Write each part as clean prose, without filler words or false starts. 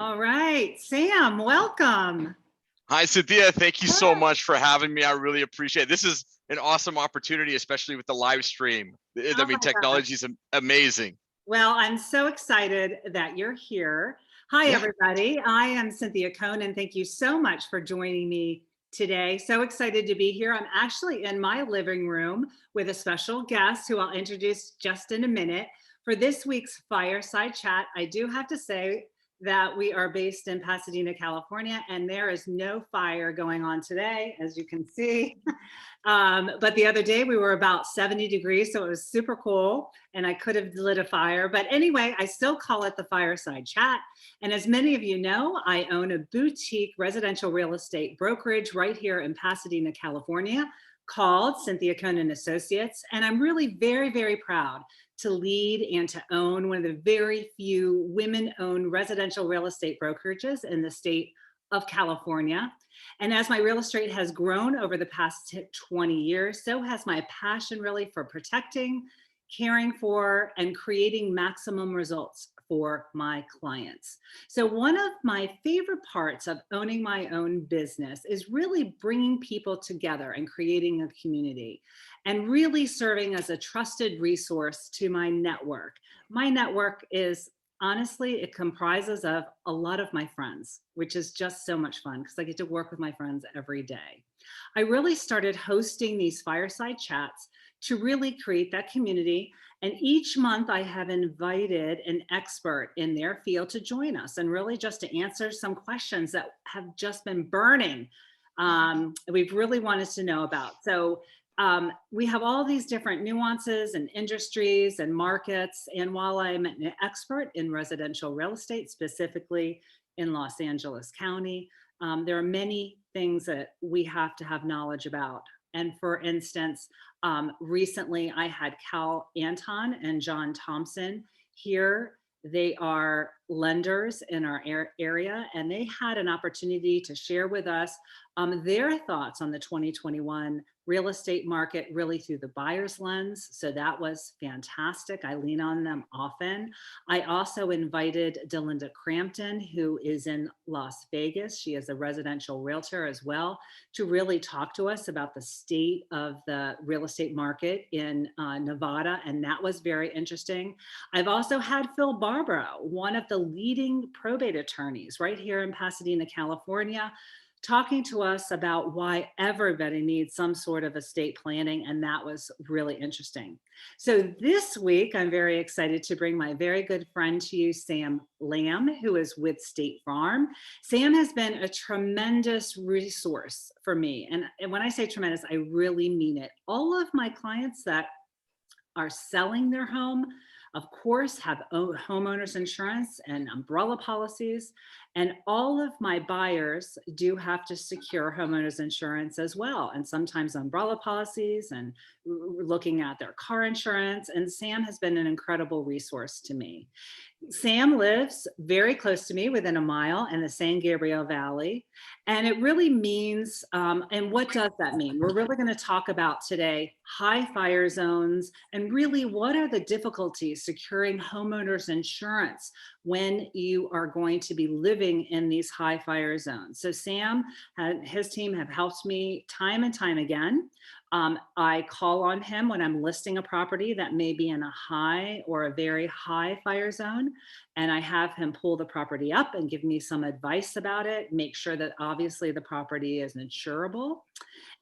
All right, Sam, welcome. Hi, Cynthia. Thank you so Hi. much for having me. I really appreciate it. This is an awesome opportunity, especially with the live stream. I Oh mean, my gosh. technology is amazing. Well, I'm so excited that you're here. Hi, Yeah. everybody. I am Cynthia Cohn, and thank you so much for joining me today. So excited to be here. I'm actually in my living room with a special guest who I'll introduce just in a minute. For this week's Fireside Chat, I do have to say that we are based in Pasadena, California, and there is no fire going on today, as you can see. But the other day we were about 70 degrees, so it was super cool, and I could have lit a fire. But anyway, I still call it the Fireside Chat. And as many of you know, I own a boutique residential real estate brokerage right here in Pasadena, California, called Cynthia Cohn and Associates. And I'm really very, very proud to lead and to own one of the very few women-owned residential real estate brokerages in the state of California. And as my real estate has grown over the past 20 years, so has my passion really for protecting, caring for, and creating maximum results for my clients. So one of my favorite parts of owning my own business is really bringing people together and creating a community and really serving as a trusted resource to my network. My network is honestly, it comprises of a lot of my friends, which is just so much fun because I get to work with my friends every day. I really started hosting these fireside chats to really create that community. And each month I have invited an expert in their field to join us and really just to answer some questions that have just been burning. We've really wanted to know about. So we have all these different nuances and industries and markets. And while I'm an expert in residential real estate, specifically in Los Angeles County, there are many things that we have to have knowledge about. And for instance, recently I had Cal Anton and John Thompson here. They are lenders in our area, and they had an opportunity to share with us their thoughts on the 2021 real estate market really through the buyer's lens. So that was fantastic. I lean on them often. I also invited Delinda Crampton, who is in Las Vegas. She is a residential realtor as well, to really talk to us about the state of the real estate market in Nevada. And that was very interesting. I've also had Phil Barbaro, one of the leading probate attorneys right here in Pasadena, California, talking to us about why everybody needs some sort of estate planning, and that was really interesting. So this week, I'm very excited to bring my very good friend to you, Sam Lamb, who is with State Farm. Sam has been a tremendous resource for me, and when I say tremendous, I really mean it. All of my clients that are selling their home, of course, have homeowners insurance and umbrella policies. And all of my buyers do have to secure homeowners insurance as well. And sometimes umbrella policies and looking at their car insurance. And Sam has been an incredible resource to me. Sam lives very close to me, within a mile, in the San Gabriel Valley. And it really means, and what does that mean? We're really going to talk about today high fire zones and really what are the difficulties securing homeowners insurance when you are going to be living in these high fire zones. So Sam and his team have helped me time and time again. I call on him when I'm listing a property that may be in a high or a very high fire zone, and I have him pull the property up and give me some advice about it, make sure that obviously the property is insurable.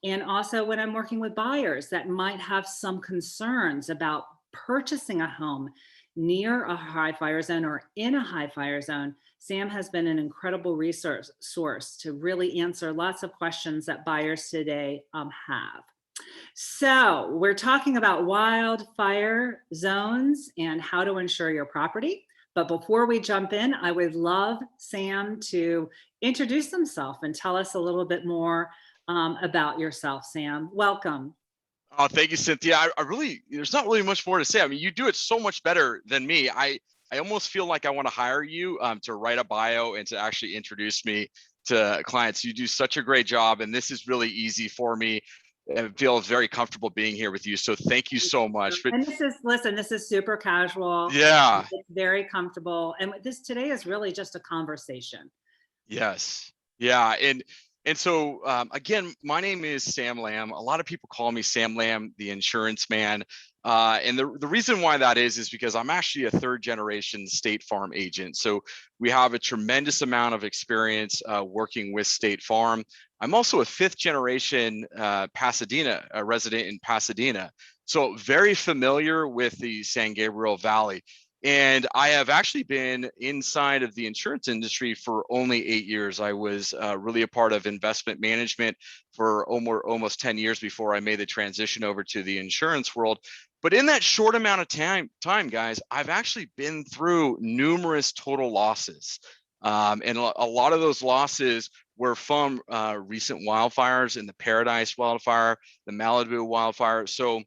And also when I'm working with buyers that might have some concerns about purchasing a home near a high fire zone or in a high fire zone, Sam has been an incredible resource source to really answer lots of questions that buyers today have. So we're talking about wildfire zones and how to insure your property. But before we jump in, I would love Sam to introduce himself and tell us a little bit more about yourself, Sam. Welcome. Oh, thank you, Cynthia. I really, there's not really much more to say. I mean, you do it so much better than me. I almost feel like I want to hire you to write a bio and to actually introduce me to clients. You do such a great job, and this is really easy for me. I feel very comfortable being here with you. So thank you so much. But And listen, this is super casual. yeah, It's very comfortable. And this today is really just a conversation. yes. Yeah. And so again, my name is Sam Lamb. A lot of people call me Sam Lamb, the insurance man. And the reason why that is because I'm actually a third generation State Farm agent. So we have a tremendous amount of experience working with State Farm. I'm also a fifth generation Pasadena, a resident in Pasadena. So very familiar with the San Gabriel Valley. And I have actually been inside of the insurance industry for only 8 years. I was really a part of investment management for almost 10 years before I made the transition over to the insurance world. But in that short amount of time, guys, I've actually been through numerous total losses. And a lot of those losses were from recent wildfires in the Paradise wildfire, the Malibu wildfire. So,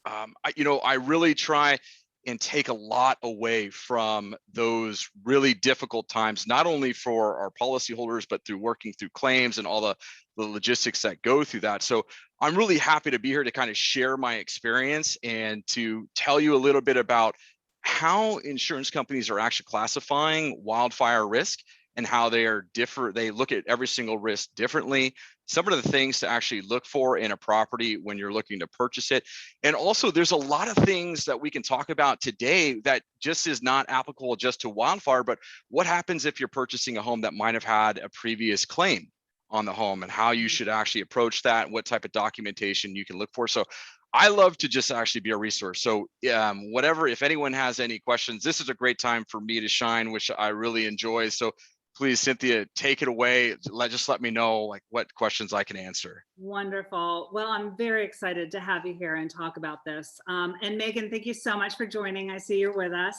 I really try and take a lot away from those really difficult times, not only for our policyholders, but through working through claims and all the logistics that go through that. So I'm really happy to be here to kind of share my experience and to tell you a little bit about how insurance companies are actually classifying wildfire risk and how they are different. They look at every single risk differently. Some of the things to actually look for in a property when you're looking to purchase it. And also there's a lot of things that we can talk about today that just is not applicable just to wildfire, but what happens if you're purchasing a home that might have had a previous claim on the home and how you should actually approach that, what type of documentation you can look for. So I love to just actually be a resource. So whatever, if anyone has any questions, this is a great time for me to shine, which I really enjoy. So please, Cynthia, take it away. Just let me know like what questions I can answer. Wonderful. Well, I'm very excited to have you here and talk about this. And Megan, thank you so much for joining. I see you're with us.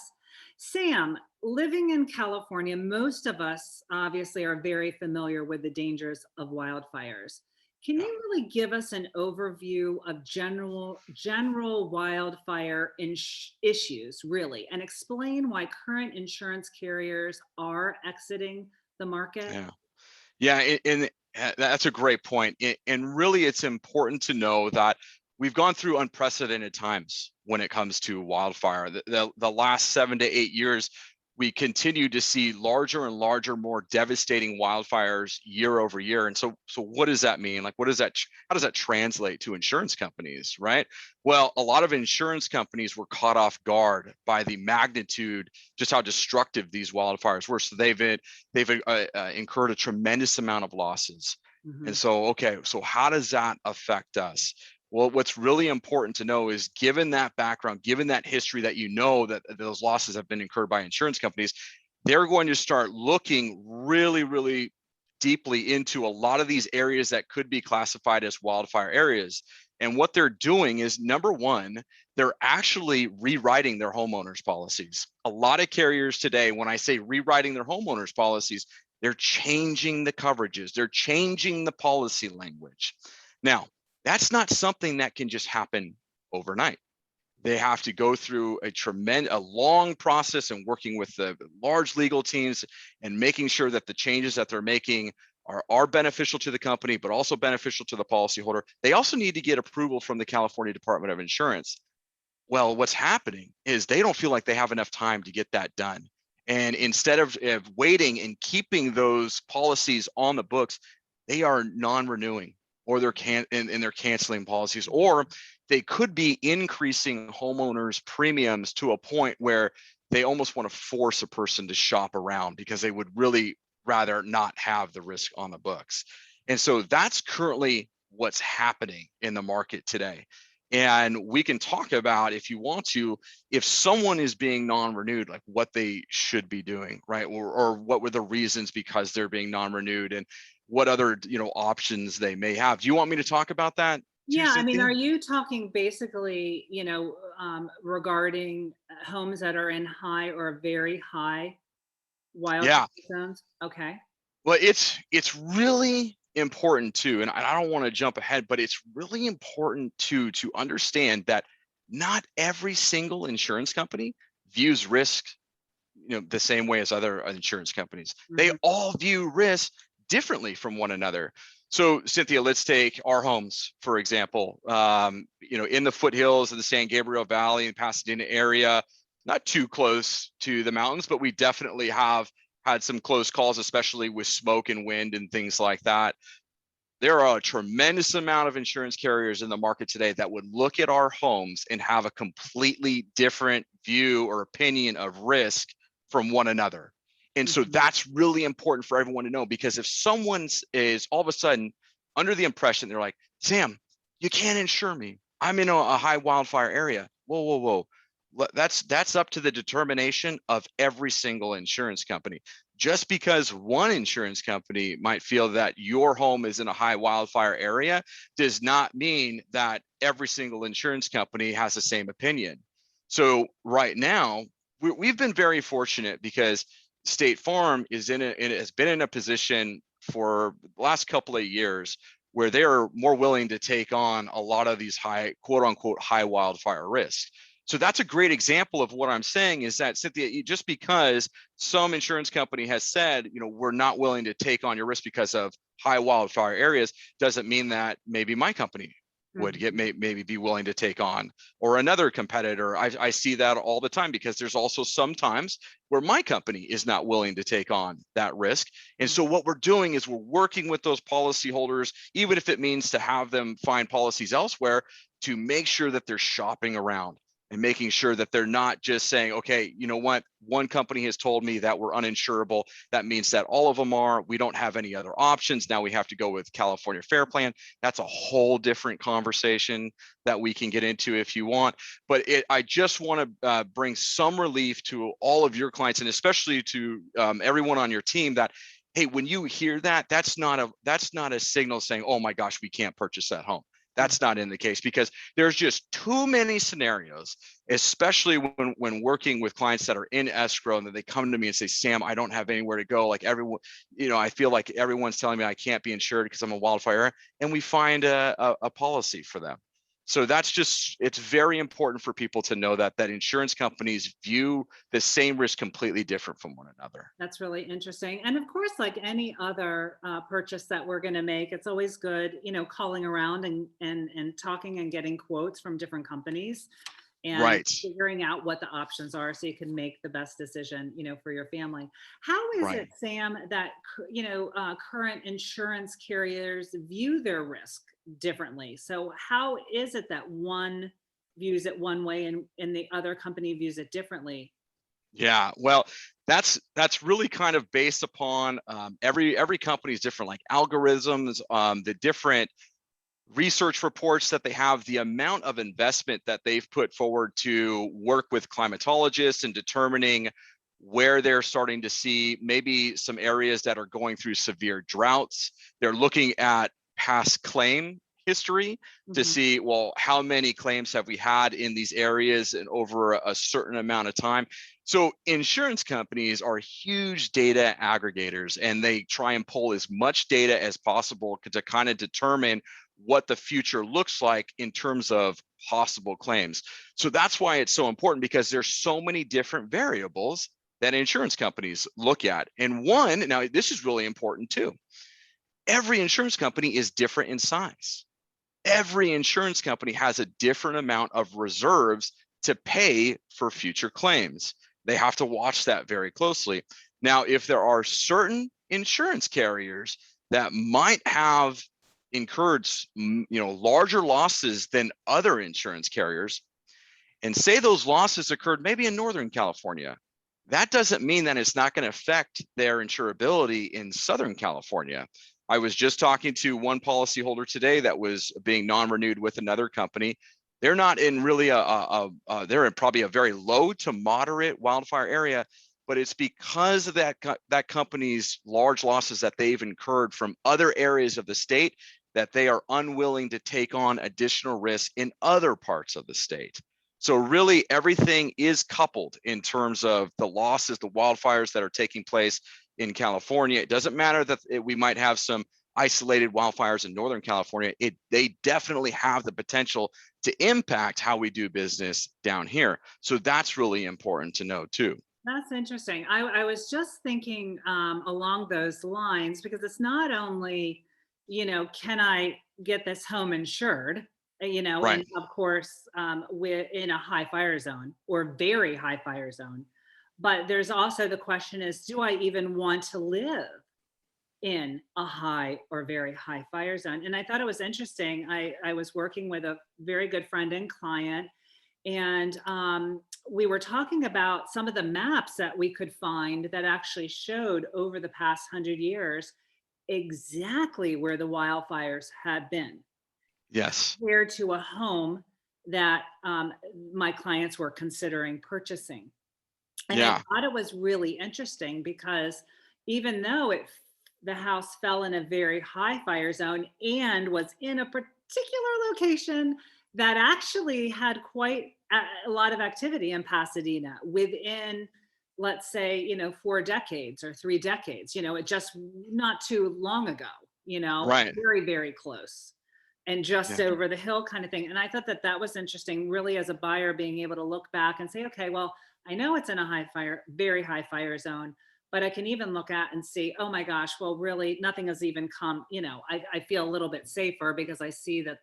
Sam, living in California, most of us obviously are very familiar with the dangers of wildfires. Can Yeah. you really give us an overview of general wildfire issues, really, and explain why current insurance carriers are exiting the market? Yeah. Yeah, and that's a great point. And really, it's important to know that we've gone through unprecedented times when it comes to wildfire. The last 7 to 8 years, we continue to see larger and larger, more devastating wildfires year over year. And so what does that mean? Like, how does that translate to insurance companies, right? Well, a lot of insurance companies were caught off guard by the magnitude, just how destructive these wildfires were. So they've incurred a tremendous amount of losses. And Mhm. so, okay, so how does that affect us? Well, what's really important to know is given that background, given that history that that those losses have been incurred by insurance companies, they're going to start looking really, really deeply into a lot of these areas that could be classified as wildfire areas. And what they're doing is number one, they're actually rewriting their homeowners policies. A lot of carriers today, when I say rewriting their homeowners policies, they're changing the coverages, they're changing the policy language. Now, that's not something that can just happen overnight. They have to go through a long process and working with the large legal teams and making sure that the changes that they're making are beneficial to the company, but also beneficial to the policyholder. They also need to get approval from the California Department of Insurance. Well, what's happening is they don't feel like they have enough time to get that done. And instead of waiting and keeping those policies on the books, they are non-renewing or they're canceling policies, or they could be increasing homeowners premiums to a point where they almost want to force a person to shop around because they would really rather not have the risk on the books. And so that's currently what's happening in the market today. And we can talk about, if you want to, if someone is being non-renewed, like what they should be doing, right? Or what were the reasons because they're being non-renewed and what other, options they may have. Do you want me to talk about that too, Yeah, I mean, Cynthia? are you talking basically, regarding homes that are in high or very high wildfire Yeah. zones? Okay. Well, it's really important too, and I don't want to jump ahead, but it's really important to understand that not every single insurance company views risk, the same way as other insurance companies. They Mhm. all view risk differently from one another. So Cynthia, let's take our homes, for example, in the foothills of the San Gabriel Valley and Pasadena area, not too close to the mountains, but we definitely have had some close calls, especially with smoke and wind and things like that. There are a tremendous amount of insurance carriers in the market today that would look at our homes and have a completely different view or opinion of risk from one another. And so that's really important for everyone to know, because if someone is all of a sudden under the impression, they're like, Sam, you can't insure me, I'm in a high wildfire area. Whoa. That's up to the determination of every single insurance company. Just because one insurance company might feel that your home is in a high wildfire area does not mean that every single insurance company has the same opinion. So right now, we've been very fortunate because State Farm has been in a position for the last couple of years where they're more willing to take on a lot of these high, quote unquote, high wildfire risks. So that's a great example of what I'm saying, is that, Cynthia, just because some insurance company has said, we're not willing to take on your risk because of high wildfire areas, doesn't mean that maybe my company would maybe be willing to take on, or another competitor. I see that all the time, because there's also sometimes where my company is not willing to take on that risk. And so what we're doing is we're working with those policyholders, even if it means to have them find policies elsewhere, to make sure that they're shopping around and making sure that they're not just saying, okay, you know what, one company has told me that we're uninsurable, that means that all of them are, we don't have any other options, now we have to go with California Fair Plan. That's a whole different conversation that we can get into if you want. But I just want to bring some relief to all of your clients, and especially to everyone on your team, that, hey, when you hear that, that's not a signal saying, oh my gosh, we can't purchase that home. That's not in the case, because there's just too many scenarios, especially when working with clients that are in escrow, and then they come to me and say, Sam, I don't have anywhere to go. Like everyone, I feel like everyone's telling me I can't be insured because I'm a wildfire, and we find a policy for them. So it's very important for people to know that insurance companies view the same risk completely different from one another. That's really interesting. And of course, like any other purchase that we're going to make, it's always good, calling around and talking and getting quotes from different companies and Right. figuring out what the options are so you can make the best decision, for your family. How is Right. it, Sam, that, current insurance carriers view their risk differently? So how is it that one views it one way and the other company views it differently? Yeah, well, that's really kind of based upon every company is different, like algorithms, the different research reports that they have, the amount of investment that they've put forward to work with climatologists and determining where they're starting to see maybe some areas that are going through severe droughts. They're looking at past claim history to see, well, how many claims have we had in these areas and over a certain amount of time. So insurance companies are huge data aggregators, and they try and pull as much data as possible to kind of determine what the future looks like in terms of possible claims. So that's why it's so important, because there's so many different variables that insurance companies look at. And now this is really important too, every insurance company is different in size. Every insurance company has a different amount of reserves to pay for future claims. They have to watch that very closely. Now, if there are certain insurance carriers that might have incurred larger losses than other insurance carriers, and say those losses occurred maybe in Northern California, that doesn't mean that it's not going to affect their insurability in Southern California. I was just talking to one policyholder today that was being non-renewed with another company. They're not in really they're in probably a very low to moderate wildfire area, but it's because of that company's large losses that they've incurred from other areas of the state that they are unwilling to take on additional risk in other parts of the state. So really everything is coupled in terms of the losses, the wildfires that are taking place in California. It doesn't matter that we might have some isolated wildfires in Northern California. They definitely have the potential to impact how we do business down here. So that's really important to know too. That's interesting. I was just thinking along those lines, because it's not only can I get this home insured? Right. And of course, we're in a high fire zone or very high fire zone. But there's also the question is, do I even want to live in a high or very high fire zone? And I thought it was interesting. I was working with a very good friend and client, and we were talking about some of the maps that we could find that actually showed over the past 100 years exactly where the wildfires had been Yes. compared to a home that my clients were considering purchasing. And I Yeah. thought it was really interesting because even though the house fell in a very high fire zone and was in a particular location that actually had quite a lot of activity in Pasadena within, let's say, 4 decades or 3 decades, it just not too long ago, Right. very, very close and just Yeah. over the hill kind of thing. And I thought that that was interesting, really, as a buyer, being able to look back and say, okay, well, I know it's in a very high fire zone, but I can even look at and see, oh my gosh, well, really, nothing has even come. I feel a little bit safer because I see that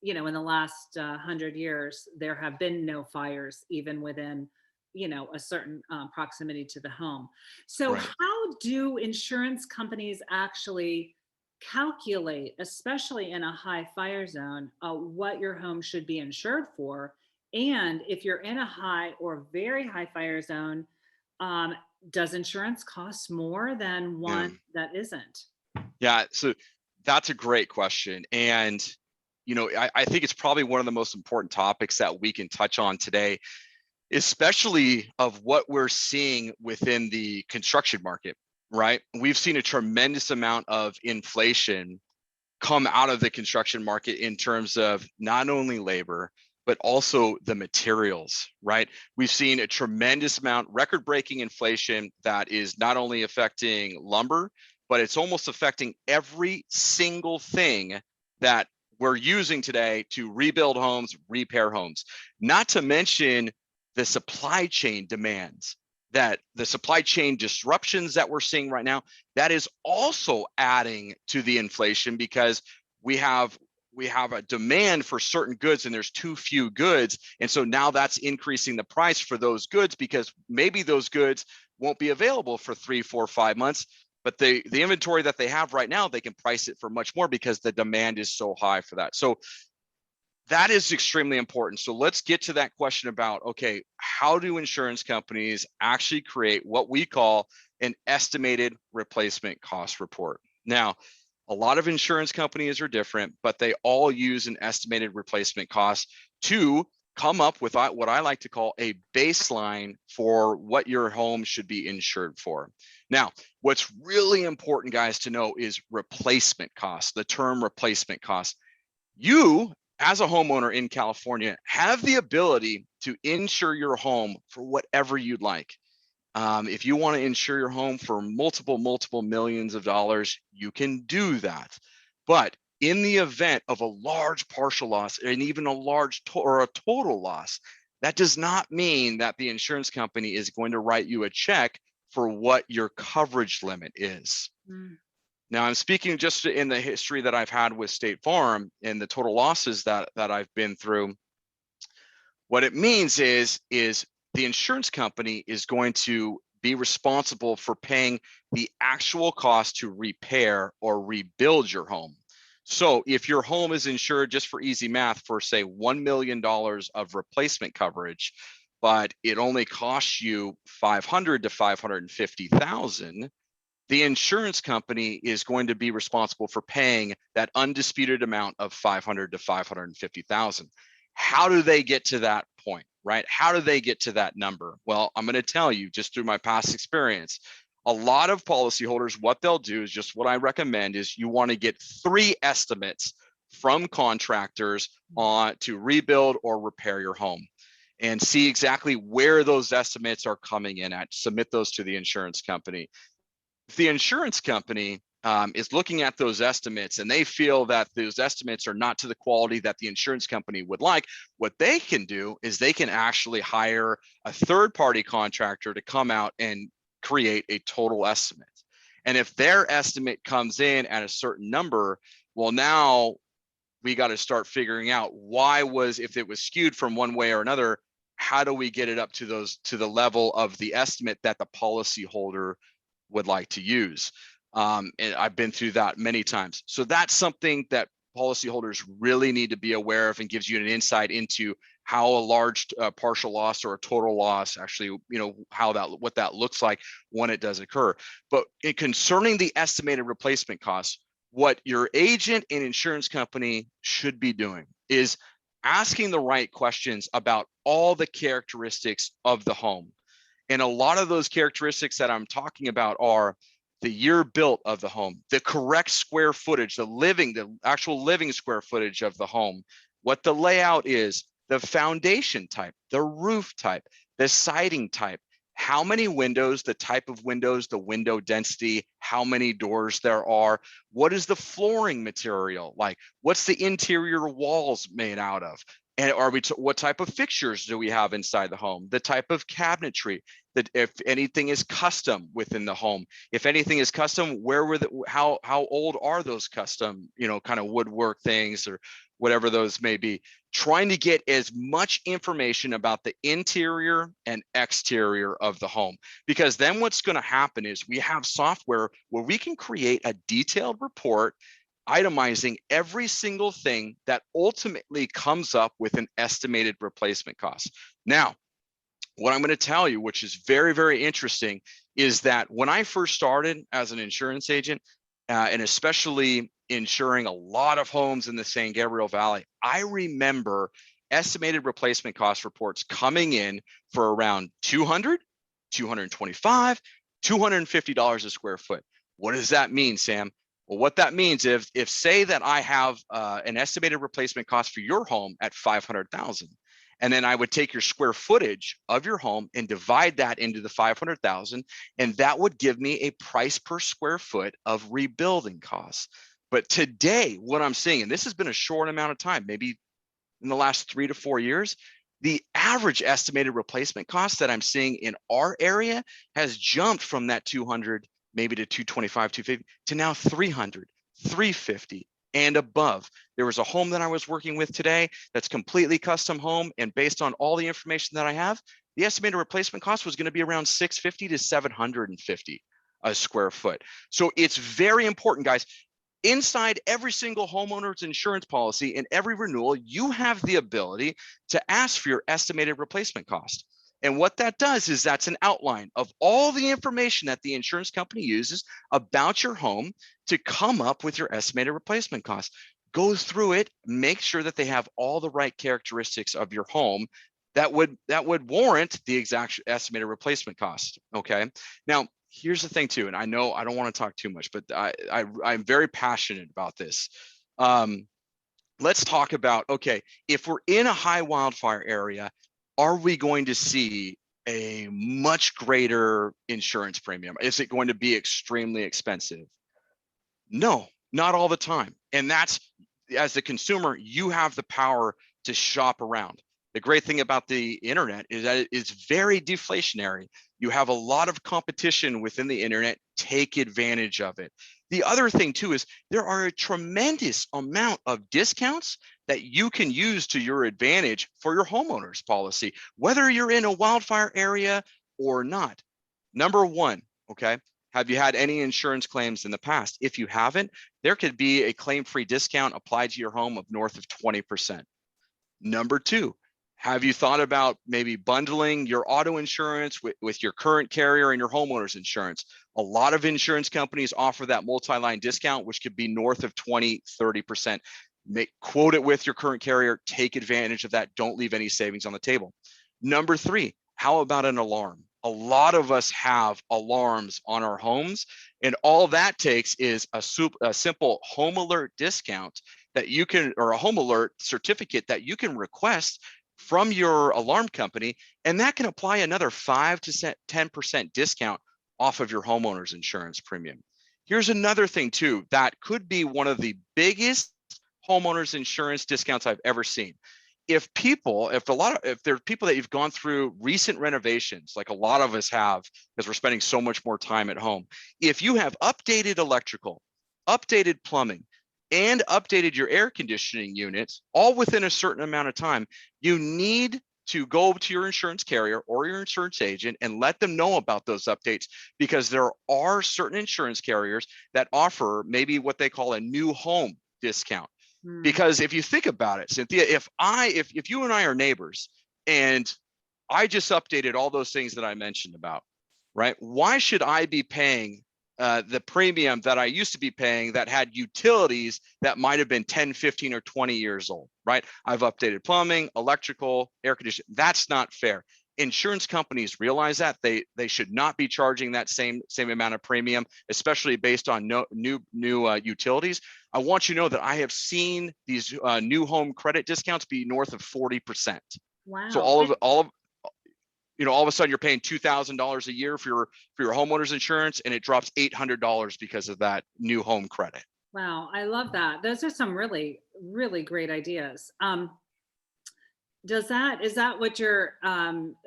in the last 100 years, there have been no fires even within, a certain proximity to the home. So, Right. how do insurance companies actually calculate, especially in a high fire zone, what your home should be insured for? And if you're in a high or very high fire zone, um, does insurance cost more than Yeah. one that isn't? Yeah. So that's a great question. And, I think it's probably one of the most important topics that we can touch on today, especially of what we're seeing within the construction market, right? We've seen a tremendous amount of inflation come out of the construction market in terms of not only labor, but also the materials, right? We've seen a tremendous amount, record breaking inflation that is not only affecting lumber, but it's almost affecting every single thing that we're using today to rebuild homes, repair homes, not to mention the supply chain demands, that the supply chain disruptions that we're seeing right now, that is also adding to the inflation because we have a demand for certain goods and there's too few goods, and so now that's increasing the price for those goods because maybe those goods won't be available for 3, 4, 5 months, but the inventory that they have right now, they can price it for much more because the demand is so high for that. So that is extremely important. So let's get to that question about, okay, how do insurance companies actually create what we call an estimated replacement cost report? Now, a lot of insurance companies are different, but they all use an estimated replacement cost to come up with what I like to call a baseline for what your home should be insured for. Now, what's really important, guys, to know is replacement cost, the term replacement cost. You, as a homeowner in California, have the ability to insure your home for whatever you'd like. If you want to insure your home for multiple millions of dollars, you can do that. But in the event of a large partial loss and even a large or a total loss, that does not mean that the insurance company is going to write you a check for what your coverage limit is. Mm. Now, I'm speaking just in the history that I've had with State Farm and the total losses that I've been through. What it means is the insurance company is going to be responsible for paying the actual cost to repair or rebuild your home. So if your home is insured, just for easy math, for say $1 million of replacement coverage, but it only costs you $500,000 to $550,000, the insurance company is going to be responsible for paying that undisputed amount of $500,000 to $550,000. How do they get to that point, right? How do they get to that number? Well, I'm going to tell you just through my past experience. A lot of policyholders, what they'll do is just what I recommend is you want to get 3 estimates from contractors to rebuild or repair your home and see exactly where those estimates are coming in at. Submit those to the insurance company. If the insurance company is looking at those estimates and they feel that those estimates are not to the quality that the insurance company would like, what they can do is they can actually hire a third-party contractor to come out and create a total estimate. And if their estimate comes in at a certain number, well, now we got to start figuring out if it was skewed from one way or another, how do we get it up to the level of the estimate that the policyholder would like to use? And I've been through that many times. So that's something that policyholders really need to be aware of, and gives you an insight into how a large partial loss or a total loss actually, what that looks like when it does occur. But concerning the estimated replacement costs, what your agent and insurance company should be doing is asking the right questions about all the characteristics of the home. And a lot of those characteristics that I'm talking about are the year built of the home, the correct square footage, the actual living square footage of the home, what the layout is, the foundation type, the roof type, the siding type, how many windows, the type of windows, the window density, how many doors there are, what is the flooring material like, what's the interior walls made out of, and what type of fixtures do we have inside the home, the type of cabinetry, that if anything is custom within the home, if anything is custom, how old are those custom, kind of woodwork things or whatever those may be. Trying to get as much information about the interior and exterior of the home, because then what's going to happen is we have software where we can create a detailed report itemizing every single thing that ultimately comes up with an estimated replacement cost. Now, what I'm going to tell you, which is very, very interesting, is that when I first started as an insurance agent, and especially insuring a lot of homes in the San Gabriel Valley, I remember estimated replacement cost reports coming in for around $200, $225, $250 a square foot. What does that mean, Sam? Well, what that means, if say that I have an estimated replacement cost for your home at $500,000, and then I would take your square footage of your home and divide that into the 500,000, and that would give me a price per square foot of rebuilding costs. But today, what I'm seeing, and this has been a short amount of time, maybe in the last 3 to 4 years, the average estimated replacement cost that I'm seeing in our area has jumped from that 200, maybe to 225, 250, to now 300, 350 and above. There was a home that I was working with today that's completely custom home, and based on all the information that I have, the estimated replacement cost was going to be around 650 to 750 a square foot. So it's very important, guys. Inside every single homeowner's insurance policy and every renewal, you have the ability to ask for your estimated replacement cost. And what that does is that's an outline of all the information that the insurance company uses about your home to come up with your estimated replacement cost. Go through it, make sure that they have all the right characteristics of your home that would warrant the exact estimated replacement cost. Okay. Now, here's the thing too, and I know I don't want to talk too much, but I'm very passionate about this. Let's talk about, okay, if we're in a high wildfire area, are we going to see a much greater insurance premium? Is it going to be extremely expensive? No, not all the time. And that's, as a consumer, you have the power to shop around. The great thing about the internet is that it is very deflationary. You have a lot of competition within the internet. Take advantage of it. The other thing too is there are a tremendous amount of discounts that you can use to your advantage for your homeowner's policy, whether you're in a wildfire area or not. Number one, okay, have you had any insurance claims in the past? If you haven't, there could be a claim-free discount applied to your home of north of 20%. Number two, have you thought about maybe bundling your auto insurance with your current carrier and your homeowner's insurance? A lot of insurance companies offer that multi-line discount, which could be north of 20, 30%. Quote it with your current carrier, take advantage of that. Don't leave any savings on the table. Number three, how about an alarm? A lot of us have alarms on our homes, and all that takes is a simple home alert discount that you can, or a home alert certificate that you can request from your alarm company, and that can apply another 5 to 10% discount off of your homeowner's insurance premium. Here's another thing too, that could be one of the biggest homeowner's insurance discounts I've ever seen. if there are people that you've gone through recent renovations, like a lot of us have, because we're spending so much more time at home, if you have updated electrical, updated plumbing, and updated your air conditioning units all within a certain amount of time, you need to go to your insurance carrier or your insurance agent and let them know about those updates, because there are certain insurance carriers that offer maybe what they call a new home discount. Because if you think about it, Cynthia, if you and I are neighbors and I just updated all those things that I mentioned about, right? Why should I be paying the premium that I used to be paying that had utilities that might have been 10, 15, or 20 years old, right? I've updated plumbing, electrical, air conditioning. That's not fair. Insurance companies realize that they should not be charging that same amount of premium, especially based on new utilities. I want you to know that I have seen these new home credit discounts be north of 40%. Wow. So all of a sudden you're paying $2,000 a year for your homeowner's insurance, and it drops $800 because of that new home credit. Wow, I love that. Those are some really, really great ideas. Is that what you're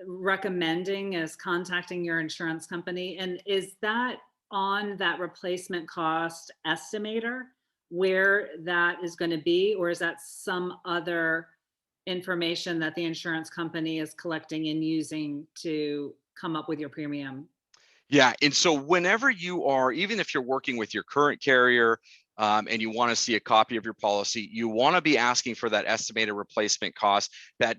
recommending, is contacting your insurance company? And is that on that replacement cost estimator where that is going to be, or is that some other information that the insurance company is collecting and using to come up with your premium? Yeah, and so whenever you are, even if you're working with your current carrier, and you want to see a copy of your policy, you want to be asking for that estimated replacement cost that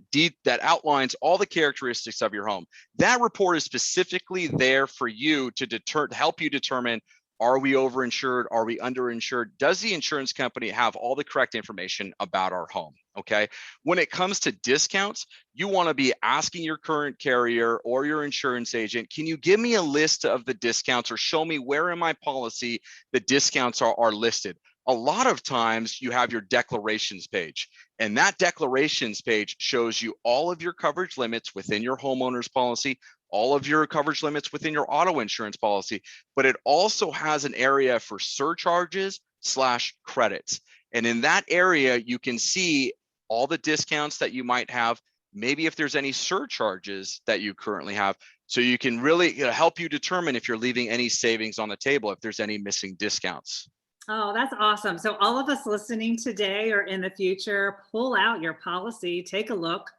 outlines all the characteristics of your home. That report is specifically there for you to help you determine, are we overinsured? Are we underinsured? Does the insurance company have all the correct information about our home? Okay. When it comes to discounts, you want to be asking your current carrier or your insurance agent, can you give me a list of the discounts, or show me where in my policy the discounts are listed? A lot of times you have your declarations page, and that declarations page shows you all of your coverage limits within your homeowner's policy, all of your coverage limits within your auto insurance policy, but it also has an area for surcharges/credits. And in that area, you can see all the discounts that you might have, maybe if there's any surcharges that you currently have, so you can really help you determine if you're leaving any savings on the table, if there's any missing discounts. Oh, that's awesome. So all of us listening today or in the future, pull out your policy, take a look,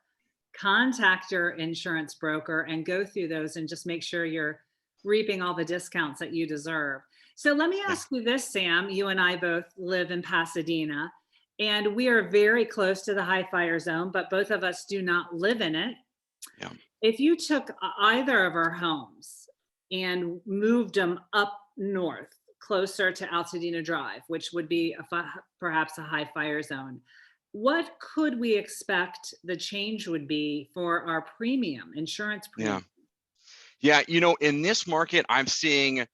contact your insurance broker, and go through those and just make sure you're reaping all the discounts that you deserve. So let me ask you this, Sam. You and I both live in Pasadena, and we are very close to the high fire zone, but both of us do not live in it. Yeah. If you took either of our homes and moved them up north, closer to Altadena Drive, which would be perhaps a high fire zone, what could we expect the change would be for our premium, insurance premium? Yeah. In this market, I'm seeing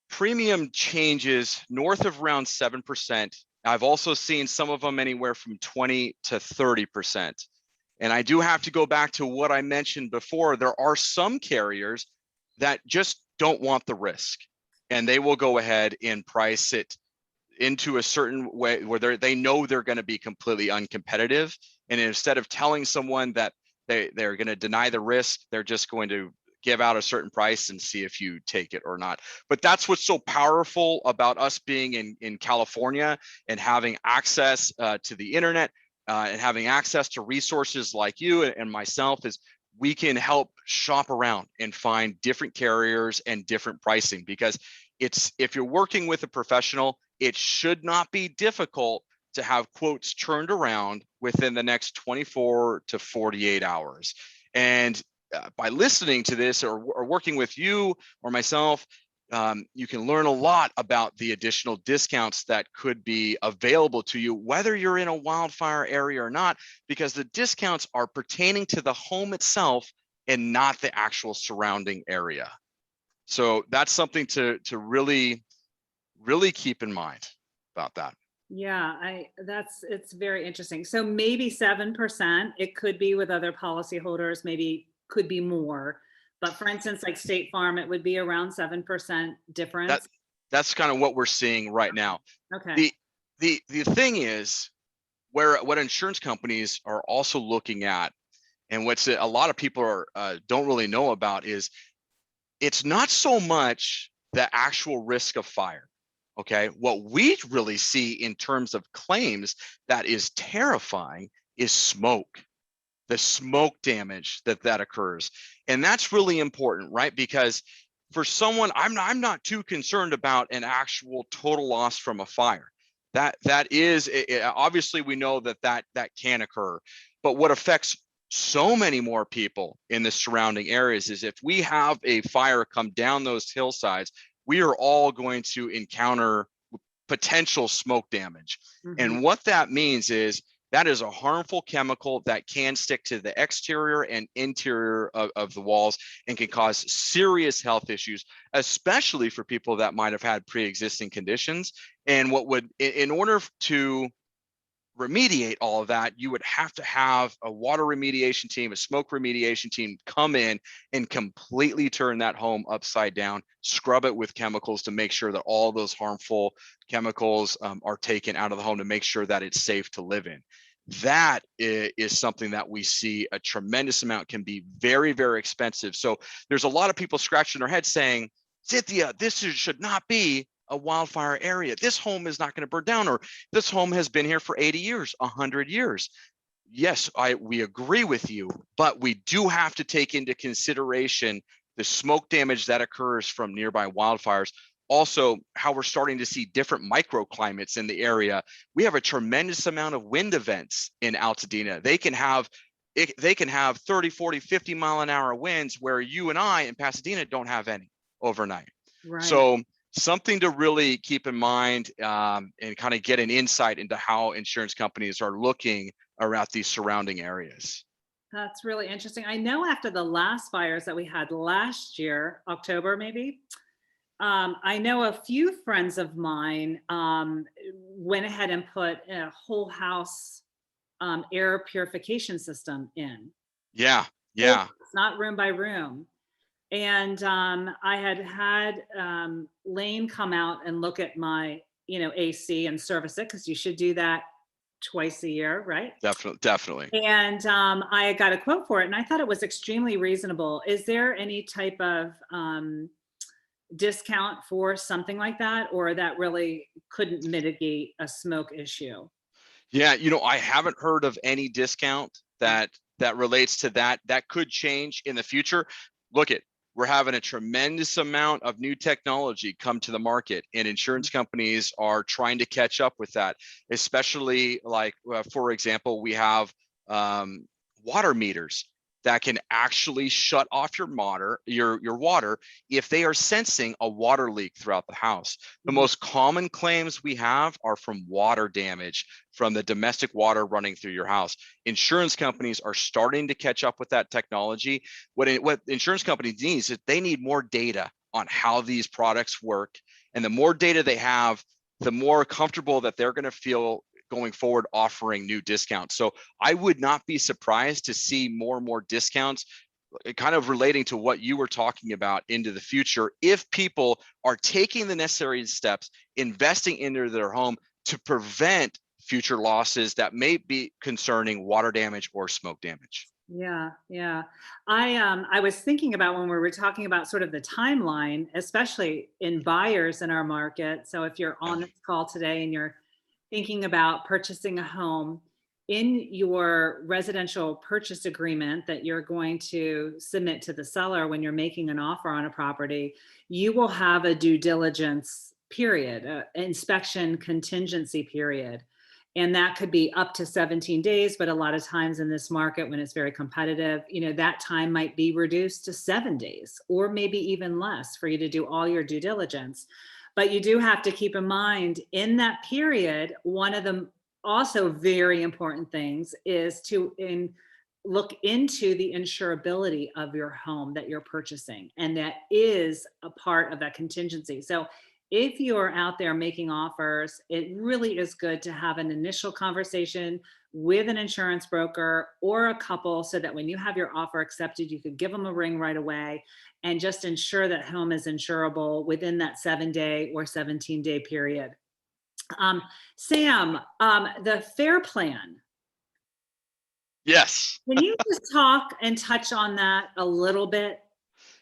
premium changes north of around 7%. I've also seen some of them anywhere from 20 to 30%. And I do have to go back to what I mentioned before. There are some carriers that just don't want the risk, and they will go ahead and price it into a certain way where they know they're going to be completely uncompetitive. And instead of telling someone that they're going to deny the risk, they're just going to give out a certain price and see if you take it or not. But that's what's so powerful about us being in California and having access to the internet and having access to resources like you and myself, is we can help shop around and find different carriers and different pricing. Because if you're working with a professional, it should not be difficult to have quotes turned around within the next 24 to 48 hours. And by listening to this or working with you or myself, you can learn a lot about the additional discounts that could be available to you, whether you're in a wildfire area or not, because the discounts are pertaining to the home itself and not the actual surrounding area. So that's something to really, really keep in mind about that. Yeah, it's very interesting. So maybe 7%, it could be with other policyholders, maybe could be more. But for instance, like State Farm, it would be around 7% difference. That's kind of what we're seeing right now. Okay. The thing is, where what insurance companies are also looking at, and what's a lot of people don't really know about, is it's not so much the actual risk of fire. Okay, what we really see in terms of claims that is terrifying is smoke, the smoke damage that occurs. And that's really important, right? Because for someone, I'm not too concerned about an actual total loss from a fire. That is obviously, we know that can occur, but what affects so many more people in the surrounding areas is if we have a fire come down those hillsides, we are all going to encounter potential smoke damage. And what that means is that is a harmful chemical that can stick to the exterior and interior of the walls and can cause serious health issues, especially for people that might have had pre-existing conditions. And in order to remediate all of that, you would have to have a water remediation team, a smoke remediation team come in and completely turn that home upside down, scrub it with chemicals to make sure that all those harmful chemicals are taken out of the home to make sure that it's safe to live in. That is something that we see a tremendous amount, can be very, very expensive. So there's a lot of people scratching their heads saying, Cynthia, should not be a wildfire area. This home is not going to burn down, or this home has been here for 80 years, 100 years. Yes, we agree with you, but we do have to take into consideration the smoke damage that occurs from nearby wildfires. Also, how we're starting to see different microclimates in the area. We have a tremendous amount of wind events in Altadena. They can have 30, 40, 50 mile an hour winds where you and I in Pasadena don't have any overnight. Right. So something to really keep in mind, and kind of get an insight into how insurance companies are looking around these surrounding areas. That's really interesting. I know after the last fires that we had last year, October maybe, I know a few friends of mine went ahead and put a whole house air purification system in. Yeah. It's not room by room. And I had Lane come out and look at my, AC and service it, because you should do that twice a year, right? Definitely. And I got a quote for it, and I thought it was extremely reasonable. Is there any type of discount for something like that, or that really couldn't mitigate a smoke issue? Yeah, I haven't heard of any discount that relates to that. That could change in the future. We're having a tremendous amount of new technology come to the market, and insurance companies are trying to catch up with that, especially like, for example, we have water meters that can actually shut off your water if they are sensing a water leak throughout the house. The most common claims we have are from water damage from the domestic water running through your house. Insurance companies are starting to catch up with that technology. What insurance companies need is that they need more data on how these products work. And the more data they have, the more comfortable that they're going to feel going forward offering new discounts. So I would not be surprised to see more and more discounts, kind of relating to what you were talking about, into the future, if people are taking the necessary steps, investing into their home to prevent future losses that may be concerning water damage or smoke damage. Yeah. I was thinking about, when we were talking about sort of the timeline, especially in buyers in our market. So if you're on this call today and you're thinking about purchasing a home, in your residential purchase agreement that you're going to submit to the seller when you're making an offer on a property, you will have a due diligence period, inspection contingency period. And that could be up to 17 days, but a lot of times in this market, when it's very competitive, that time might be reduced to 7 days, or maybe even less, for you to do all your due diligence. But you do have to keep in mind, in that period, one of the also very important things is to look into the insurability of your home that you're purchasing. And that is a part of that contingency. So if you're out there making offers, it really is good to have an initial conversation with an insurance broker or a couple, so that when you have your offer accepted, you could give them a ring right away and just ensure that home is insurable within that 7-day or 17-day period. Um, Sam, the FAIR plan, Yes. can you just talk and touch on that a little bit?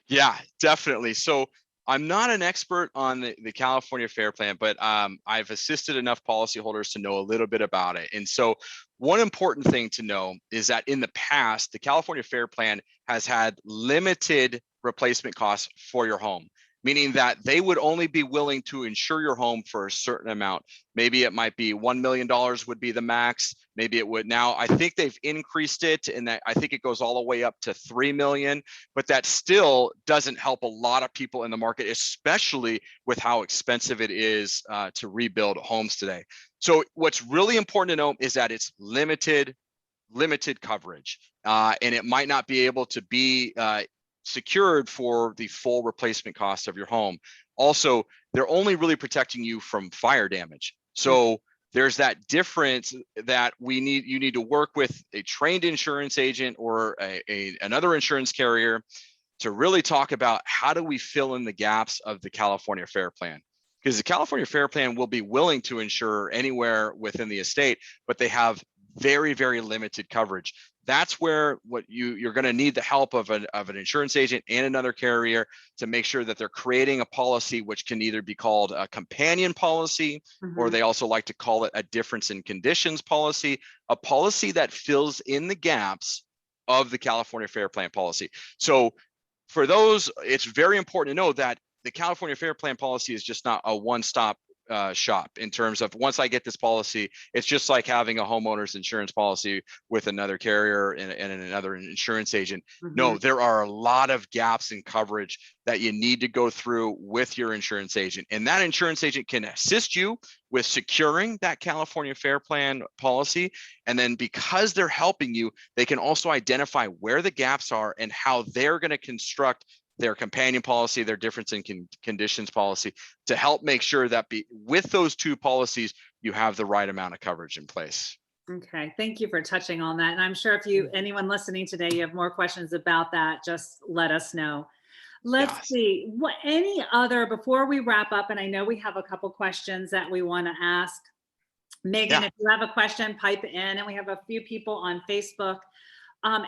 Yeah, definitely. So I'm not an expert on the California Fair Plan, but I've assisted enough policyholders to know a little bit about it. And so one important thing to know is that in the past, the California Fair Plan has had limited replacement costs for your home, meaning that they would only be willing to insure your home for a certain amount. Maybe it might be $1 million would be the max. Maybe it would now, I think they've increased it, and that I think it goes all the way up to 3 million, but that still doesn't help a lot of people in the market, especially with how expensive it is to rebuild homes today. So what's really important to know is that it's limited coverage, and it might not be able to be secured for the full replacement cost of your home. Also, they're only really protecting you from fire damage. So there's that difference that you need to work with a trained insurance agent or another insurance carrier to really talk about how do we fill in the gaps of the California Fair Plan. Because the California Fair Plan will be willing to insure anywhere within the estate, but they have very, very limited coverage. That's where you're going to need the help of an insurance agent and another carrier to make sure that they're creating a policy which can either be called a companion policy, or they also like to call it a difference in conditions policy, a policy that fills in the gaps of the California Fair Plan policy. So for those, it's very important to know that the California Fair Plan policy is just not a one-stop shop in terms of once I get this policy, it's just like having a homeowner's insurance policy with another carrier and another insurance agent. No, there are a lot of gaps in coverage that you need to go through with your insurance agent. And that insurance agent can assist you with securing that California Fair Plan policy. And then because they're helping you, they can also identify where the gaps are and how they're going to construct their companion policy, their difference in conditions policy, to help make sure that with those two policies, you have the right amount of coverage in place. Okay, thank you for touching on that. And I'm sure if anyone listening today, you have more questions about that, just let us know. Let's see, before we wrap up, and I know we have a couple questions that we want to ask. Megan, if you have a question, pipe in, and we have a few people on Facebook.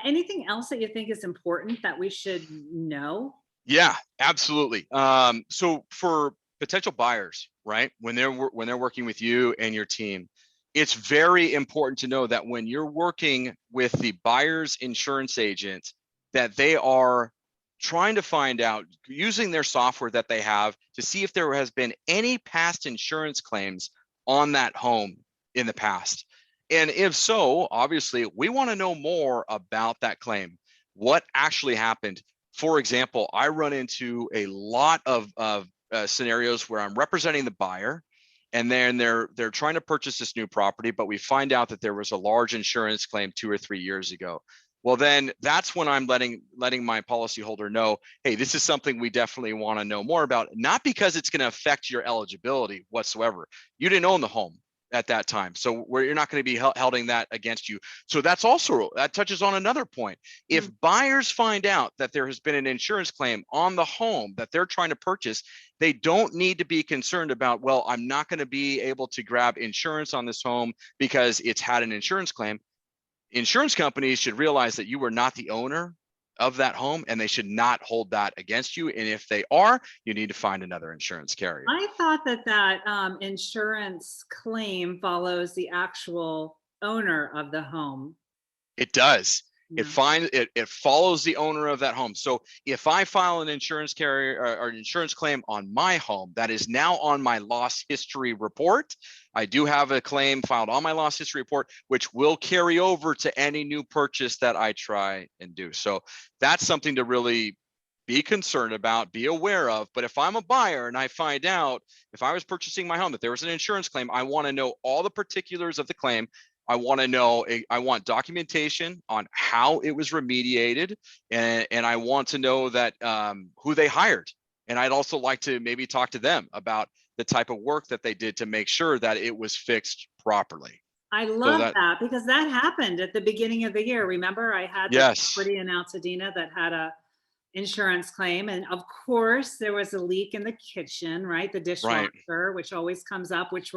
Anything else that you think is important that we should know? Yeah, absolutely. So for potential buyers, right, when they're working with you and your team, it's very important to know that when you're working with the buyer's insurance agent, that they are trying to find out, using their software that they have, to see if there has been any past insurance claims on that home in the past. And if so, obviously, we want to know more about that claim. What actually happened? For example, I run into a lot of scenarios where I'm representing the buyer, and then they're trying to purchase this new property, but we find out that there was a large insurance claim 2 or 3 years ago. Well, then that's when I'm letting my policyholder know, hey, this is something we definitely want to know more about, not because it's going to affect your eligibility whatsoever. You didn't own the home at that time, so you're not going to be holding that against you. So that touches on another point. If buyers find out that there has been an insurance claim on the home that they're trying to purchase, they don't need to be concerned about, well, I'm not going to be able to grab insurance on this home because it's had an insurance claim. Insurance companies should realize that you were not the owner of that home, and they should not hold that against you. And if they are, you need to find another insurance carrier. I thought that insurance claim follows the actual owner of the home. It does. It follows the owner of that home. So if I file an insurance carrier or an insurance claim on my home that is now on my loss history report, I do have a claim filed on my loss history report, which will carry over to any new purchase that I try and do. So that's something to really be concerned about, be aware of. But if I'm a buyer and I find out, if I was purchasing my home, that there was an insurance claim, I want to know all the particulars of the claim. I want to know, I want documentation on how it was remediated, and I want to know that who they hired. And I'd also like to maybe talk to them about the type of work that they did to make sure that it was fixed properly. I love that because that happened at the beginning of the year. Remember, I had this property in Altadena that had a insurance claim, and of course there was a leak in the kitchen, right? The dishwasher, which always comes up, which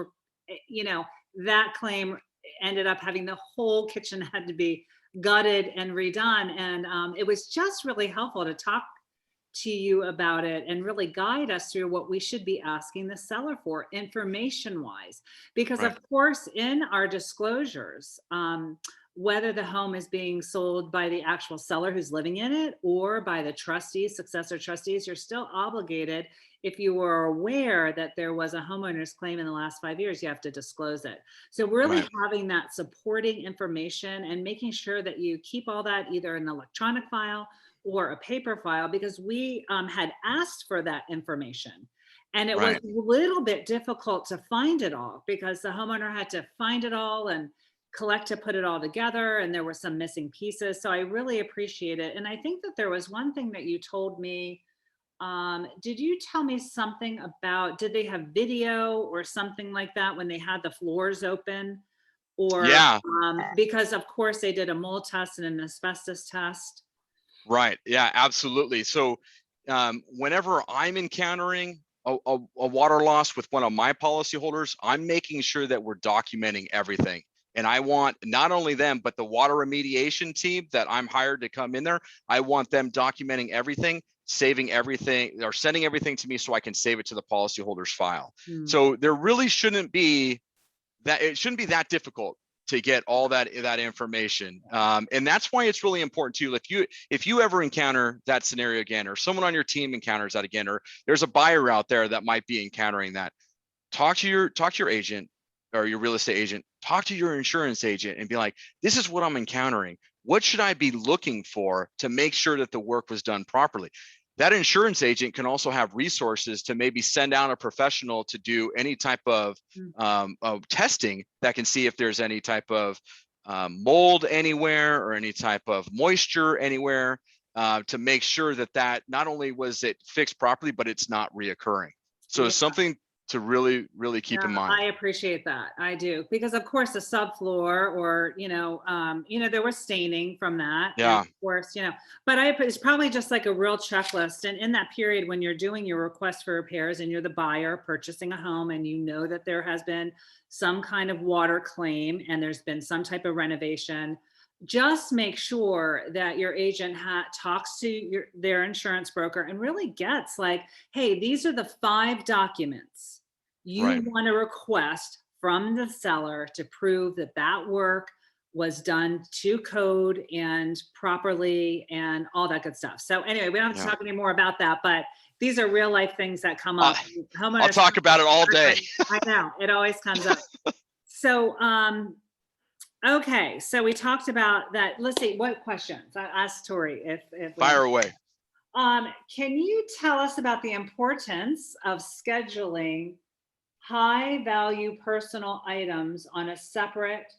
that claim ended up having the whole kitchen had to be gutted and redone. And it was just really helpful to talk to you about it and really guide us through what we should be asking the seller for information wise. Because, Right. of course, in our disclosures, whether the home is being sold by the actual seller who's living in it or by the trustees, successor trustees, you're still obligated. If you were aware that there was a homeowner's claim in the last 5 years, you have to disclose it. So really Right. having that supporting information and making sure that you keep all that either in an electronic file or a paper file, because we had asked for that information. And it was Right. a little bit difficult to find it all because the homeowner had to find it all and collect to put it all together. And there were some missing pieces. So I really appreciate it. And I think that there was one thing that you told me. Did you tell me something about, did they have video or something like that when they had the floors open? Or Yeah. because of course they did a mold test and an asbestos test. Right. Yeah, absolutely. So whenever I'm encountering a water loss with one of my policyholders, I'm making sure that we're documenting everything. And I want not only them, but the water remediation team that I'm hired to come in there, I want them documenting everything, saving everything, or sending everything to me so I can save it to the policyholder's file. So there really shouldn't be that, it shouldn't be that difficult to get all that information, and that's why it's really important too. If you ever encounter that scenario again, or someone on your team encounters that again, or there's a buyer out there that might be encountering that, talk to your agent or your real estate agent, talk to your insurance agent and be like, this is what I'm encountering. What should I be looking for to make sure that the work was done properly? That insurance agent can also have resources to maybe send out a professional to do any type of testing that can see if there's any type of mold anywhere or any type of moisture anywhere, to make sure that not only was it fixed properly, but it's not reoccurring. So it's something to really, really keep in mind. I appreciate that. I do, because of course the subfloor or, there was staining from that. Yeah. And of course, but it's probably just like a real checklist. And in that period when you're doing your request for repairs and you're the buyer purchasing a home and you know that there has been some kind of water claim and there's been some type of renovation, just make sure that your agent talks to their insurance broker and really gets like, hey, these are the 5 documents you Right. want to request from the seller to prove that work was done to code and properly and all that good stuff. So anyway, we don't have to talk any more about that, but these are real life things that come up. I'll talk about it all day. I know, it always comes up. So, okay, so we talked about that. Let's see, what questions? I asked Tori if Fire away. Can you tell us about the importance of scheduling high value personal items on a separate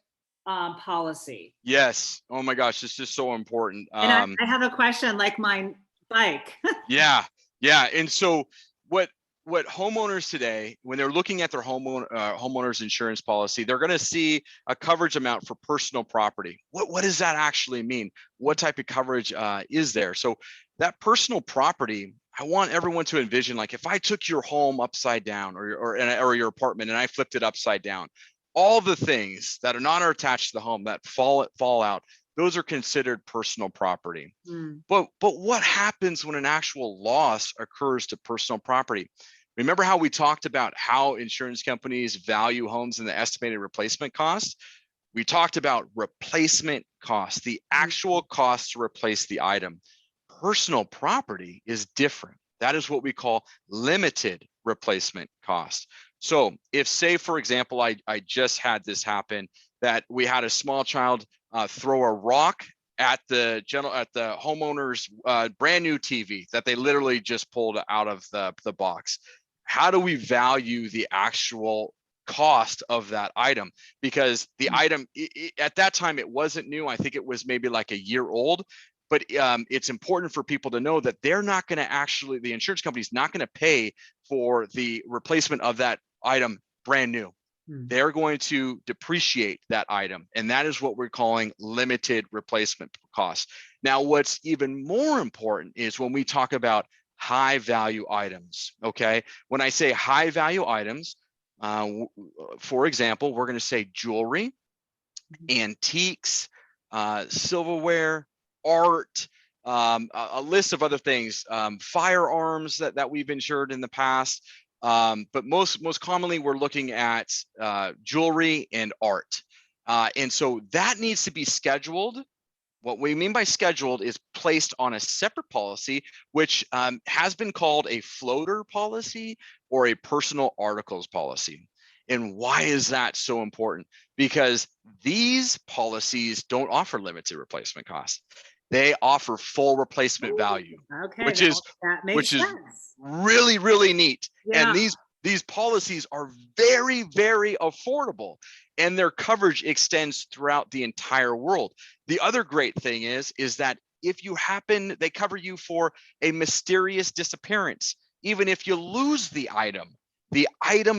policy? Yes. Oh my gosh, this is so important. And I have a question like my bike. Yeah. And so what homeowners today, when they're looking at their homeowner's insurance policy, they're going to see a coverage amount for personal property. What does that actually mean? What type of coverage is there? So that personal property, I want everyone to envision, like if I took your home upside down or your apartment and I flipped it upside down, all the things that are not attached to the home that fall out, those are considered personal property. But what happens when an actual loss occurs to personal property? Remember how we talked about how insurance companies value homes and the estimated replacement cost? We talked about replacement cost, the actual cost to replace the item. Personal property is different. That is what we call limited replacement cost. So if, say, for example, I just had this happen, that we had a small child throw a rock at the homeowner's brand new TV that they literally just pulled out of the box. How do we value the actual cost of that item? Because the item at that time, it wasn't new. I think it was maybe like a year old. But it's important for people to know that they're not going to actually, the insurance company's not going to pay for the replacement of that item brand new. They're going to depreciate that item. And that is what we're calling limited replacement cost. Now, what's even more important is when we talk about high value items, okay? When I say high value items, For example, we're going to say jewelry, antiques, silverware, art, a list of other things, firearms that we've insured in the past. But most commonly, we're looking at jewelry and art. And so that needs to be scheduled. What we mean by scheduled is placed on a separate policy, which has been called a floater policy or a personal articles policy. And why is that so important? Because these policies don't offer limited replacement costs. They offer full replacement value, Okay, which that makes is sense. really, really neat. Yeah. And these policies are very, very affordable, and their coverage extends throughout the entire world. The other great thing is that if you happen, they cover you for a mysterious disappearance. Even if you lose the item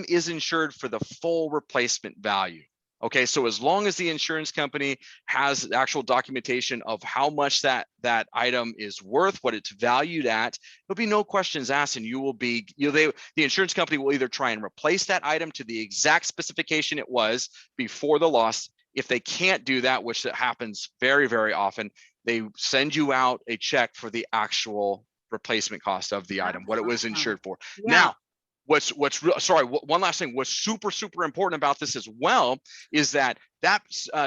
is insured for the full replacement value. Okay, so as long as the insurance company has actual documentation of how much that item is worth, what it's valued at, there'll be no questions asked, and the insurance company will either try and replace that item to the exact specification it was before the loss. If they can't do that, which happens very, very often, they send you out a check for the actual replacement cost of the item, what it was insured for. Yeah. Now, one last thing. What's super, super important about this as well is that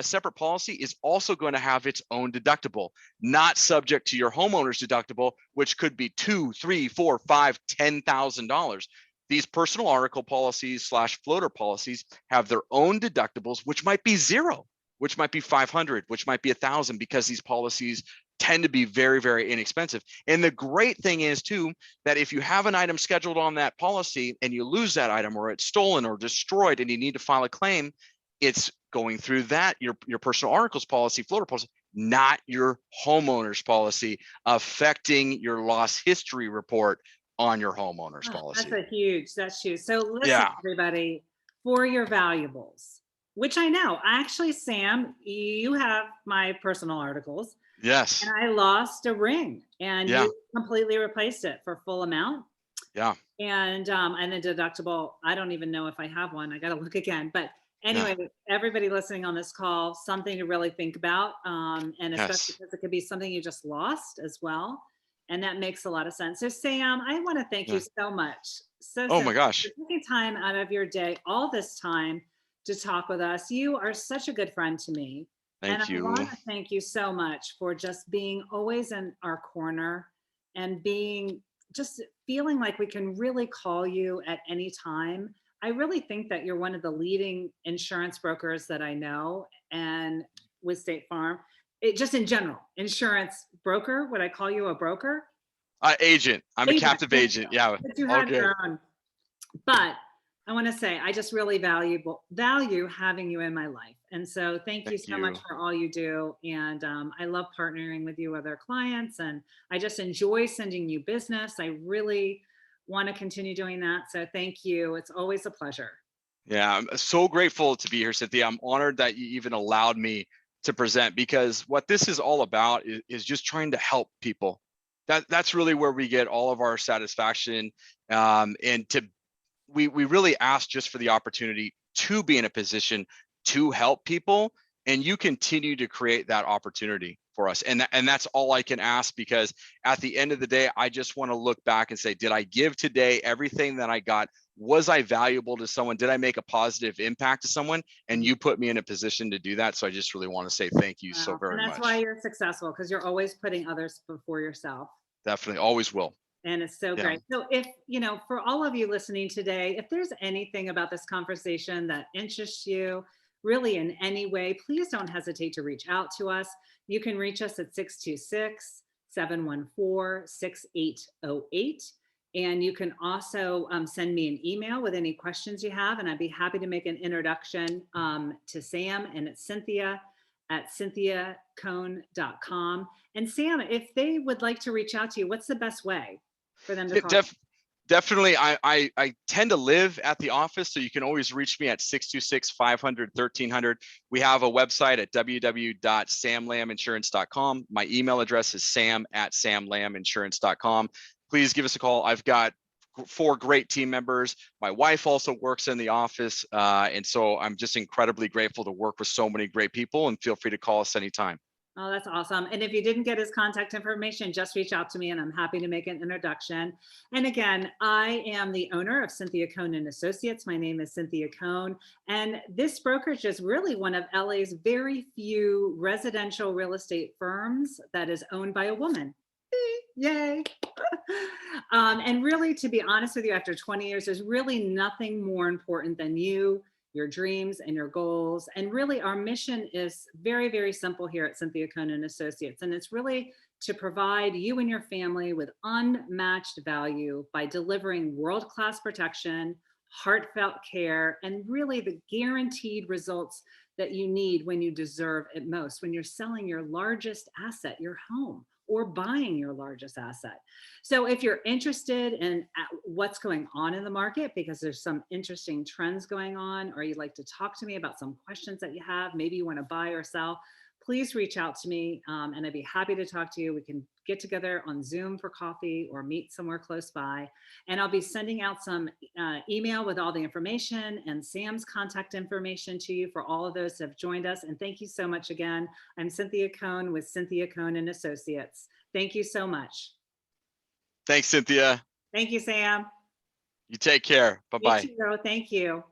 separate policy is also going to have its own deductible, not subject to your homeowner's deductible, which could be $2,000, $3,000, $4,000, $5,000, $10,000. These personal article policies / floater policies have their own deductibles, which might be zero, which might be 500, which might be 1,000, because these policies tend to be very, very inexpensive. And the great thing is too, that if you have an item scheduled on that policy and you lose that item, or it's stolen or destroyed, and you need to file a claim, it's going through that, your personal articles policy, floater policy, not your homeowner's policy, affecting your loss history report on your homeowner's policy. That's huge. So listen, everybody, for your valuables, which I know, actually, Sam, you have my personal articles. Yes. And I lost a ring, and you completely replaced it for full amount. Yeah. And the deductible, I don't even know if I have one. I got to look again. But anyway, everybody listening on this call, something to really think about. And especially because it could be something you just lost as well. And that makes a lot of sense. So Sam, I want to thank you so much. Oh my gosh. For taking time out of your day, all this time, to talk with us. You are such a good friend to me. Thank you. I want to thank you so much for just being always in our corner, and just feeling like we can really call you at any time. I really think that you're one of the leading insurance brokers that I know, and with State Farm, just in general, insurance broker. Would I call you a broker? Agent. I'm a captive agent. Yeah. But you have your own. But I want to say, I just really value having you in my life. And so thank you so much for all you do. And I love partnering with you with our clients, and I just enjoy sending you business. I really want to continue doing that. So thank you. It's always a pleasure. Yeah, I'm so grateful to be here, Cynthia. I'm honored that you even allowed me to present, because what this is all about is just trying to help people. That's really where we get all of our satisfaction. We really ask just for the opportunity to be in a position to help people, and you continue to create that opportunity for us. And that's all I can ask, because at the end of the day, I just want to look back and say, did I give today everything that I got? Was I valuable to someone? Did I make a positive impact to someone? And you put me in a position to do that. So I just really want to say thank you so very much. And that's why you're successful, because you're always putting others before yourself. Definitely, always will. And it's so great. So if, for all of you listening today, if there's anything about this conversation that interests you really in any way, please don't hesitate to reach out to us. You can reach us at 626-714-6808. And you can also send me an email with any questions you have, and I'd be happy to make an introduction to Sam, and it's Cynthia at cynthiacohn.com. And Sam, if they would like to reach out to you, what's the best way for them to call? Definitely. I tend to live at the office, so you can always reach me at 626-500-1300. We have a website at www.samlaminsurance.com. My email address is sam@samlaminsurance.com. Please give us a call. I've got 4 great team members. My wife also works in the office. And so I'm just incredibly grateful to work with so many great people, and feel free to call us anytime. Oh, that's awesome. And if you didn't get his contact information, just reach out to me and I'm happy to make an introduction. And again, I am the owner of Cynthia, Cohn and Associates. My name is Cynthia Cohn. And this brokerage is really one of LA's very few residential real estate firms that is owned by a woman. Yay. And really, to be honest with you, after 20 years, there's really nothing more important than you, your dreams and your goals. And really our mission is very, very simple here at Cynthia, Cohn and Associates. And it's really to provide you and your family with unmatched value by delivering world-class protection, heartfelt care, and really the guaranteed results that you need when you deserve it most, when you're selling your largest asset, your home, or buying your largest asset. So if you're interested in what's going on in the market, because there's some interesting trends going on, or you'd like to talk to me about some questions that you have, maybe you want to buy or sell, please reach out to me and I'd be happy to talk to you. We can get together on Zoom for coffee or meet somewhere close by. And I'll be sending out some email with all the information and Sam's contact information to you for all of those that have joined us. And thank you so much again. I'm Cynthia Cohn with Cynthia Cohn and Associates. Thank you so much. Thanks, Cynthia. Thank you, Sam. You take care. Bye-bye. You too. Thank you.